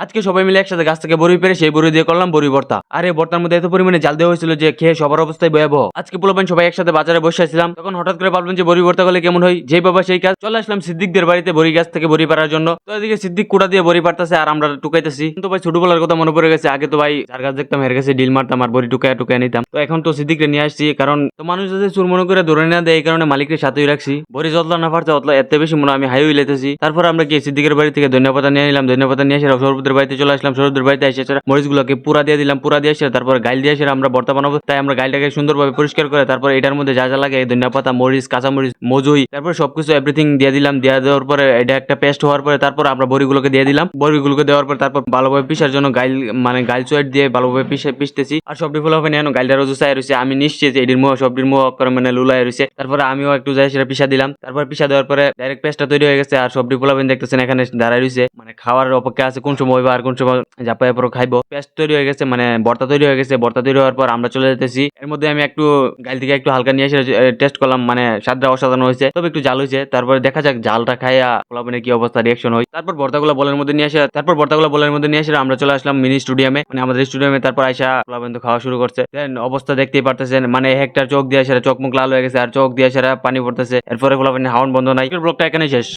আজকে সবাই মিলে একসাথে গাছ থেকে বড়ি পেরে সেই বড়ি দিয়ে করলাম বড়ি ভর্তা। আর এই ভর্তার মধ্যে এত পরিমাণে জাল দেওয়া হয়েছিল যে খেয়ে সবার অবস্থায় ভয়াবহ। আজকে পোলাপান সবাই একসাথে বাজারে বসে ছিলাম, তখন হঠাৎ করে ভাবলাম যে বড়ি ভর্তা করলে কেমন হয়। যেই বাবা সেই কাজ, চলে আসলাম সিদ্দিকদের বাড়িতে বড়ি গাছ থেকে বড়ি পাড়ার জন্য। তো এদিকে সিদ্দিক কুড়া দিয়ে বড়ি পাড়তেছে আর আমরা টুকাইতেছি। কিন্তু ভাই ছোটবেলার কথা মনে পড়ে গেছে। আগে তো ভাই যার গাছ দেখতাম এর কাছে ডিল মারতাম আর বড়ি টুকায় টুকায় নিতাম। তো এখন তো সিদ্দিকরে নিয়ে আসছি, কারণ তো মানুষ যাতে চুর মনে করে ধরে না দেয়, এই কারণে মালিকের সাথেই রাখছি। বড়ি যতলা না পারছে অতলা এত বেশি মনে হয় আমি হাইওয়ে লেতেছি। তারপর আমরা গিয়ে সিদ্দিকের বাড়ি থেকে ধন্যবাদ নিয়ে নিলাম। ধন্যবাদ নিয়ে এসে সৌরভদের বাড়িতে চলে আসলাম। সৌরভদের বাড়িতে এসে মরিচগুলোকে পুরা দিয়ে দিলাম। পুরা দিয়ে এসে তারপর গাইল দিয়ে এসে আমরা ভর্তা বানাবো। তাই আমরা গাইলটাকে সুন্দরভাবে পরিষ্কার করে তারপর এটার মধ্যে যা যা লাগে ধনিয়া পাতা, মরিচ, কাঁচামরিচ, মজুই, তারপর সবকিছু এভরিথিং দিয়ে দিলাম। দিয়ে দেওয়ার পরে এটা একটা পেস্ট হওয়ার পরে তারপর আমরা বড়িগুলোকে দিয়ে দিলাম। বড়িগুলোকে দেওয়ার পর তারপর ভালোভাবে পিসার জন্য গাইল চয়েট দিয়ে ভালোভাবে পিসতেছি। আর সবটি ফুলাফে নিয়ে গাইলটা রোজু চাই রয়েছে। আমি নিশ্চিত যে এটির সবটির করে মানে লুলাই রয়েছে। তারপরে আমিও একটু যাই সেটা পিসা দিলাম। তারপর পিসা দেওয়ার পরে ডাইরেক্ট পেস্টটা তৈরি হয়ে গেছে। আর সবটি ফুলাফেন দেখতেছেন এখানে দাঁড়ায় রয়েছে, মানে খাওয়ার অপেক্ষা আছে কোন সময় বা আর কোন সময় জাপায় পর খাইবো। পেস্ট তৈরি হয়ে গেছে, মানে ভর্তা তৈরি হয়ে গেছে। ভর্তা তৈরি হওয়ার পর আমরা চলে যেতেছি। এর মধ্যে আমি একটু গাইল থেকে একটু হালকা নিয়ে এসে টেস্ট করলাম, মানে স্বাদটা অসাধারণ হয়েছে, তবে একটু জাল হয়েছে। তারপরে দেখা যাক জালটা খাইয়া পোলাপানের কি অবস্থা রিয়াকশন হয়। তারপর ভর্তাগুলো বলের মধ্যে নিয়ে এসে আমরা চলে আসলাম মিনি স্টুডিয়ামে, মানে আমাদের স্টুডিয়ামে। তারপর আইসা পোলাপান তো খাওয়া শুরু করছে। দেন অবস্থা দেখতেই পারতেছেন, মানে হেক্টার চোখ দিয়ে সেরা চোখ মুখ লাল হয়ে গেছে আর চোখ দিয়ে সেরা পানি পড়তেছে। এরপরে পোলাপানের হাওয়ান বন্ধ নাই। ব্লগটা এখানে শেষ।